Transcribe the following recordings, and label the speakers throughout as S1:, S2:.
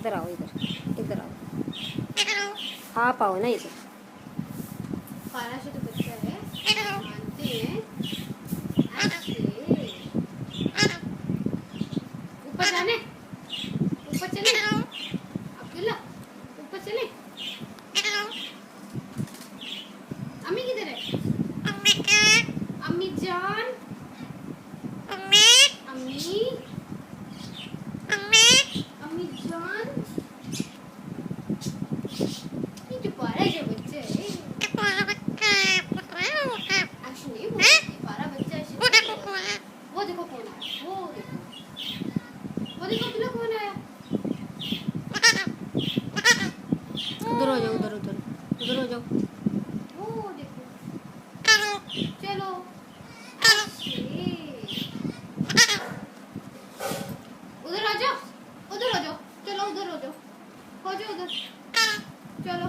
S1: इधर आओ, इधर आओ। आप आओ ना इधर।
S2: पाराशु तो बच्चा है, मानते हैं। ऊपर जाने, ऊपर चले अब्दुल्ला, ऊपर चले। अम्मी किधर है? अम्मी जान, अम्मी अम्मी जान। ये जो पारा जो बच्चा है, ऐसे नहीं बोलते। पारा बच्चा ऐसे नहीं बोलता। वो देखो कौन आया, वो देखो अब्दुल्ला कौन आया।
S1: उधर हो जाओ, उधर हो जाओ।
S2: वो देखो, चलो उधर आ जाओ, उधर आ जाओ, चलो उधर हो जाओ, हो जाओ उधर, चलो चलो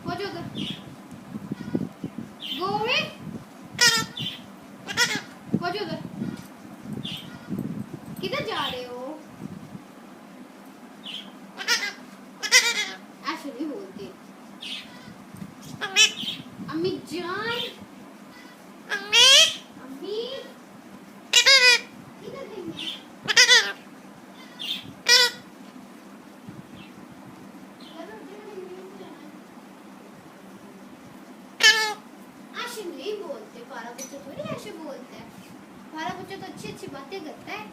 S2: हो जाओ उधर। गोवे हो जाओ उधर। किधर जा रहे हो? ऐसे नहीं बोलते। अम्मी जान, अम्मी किधर गई? ऐसे नहीं बोलते। पारा बच्चा थोड़ी ऐसे बोलते हैं। पारा बच्चा तो अच्छी अच्छी बातें करता है।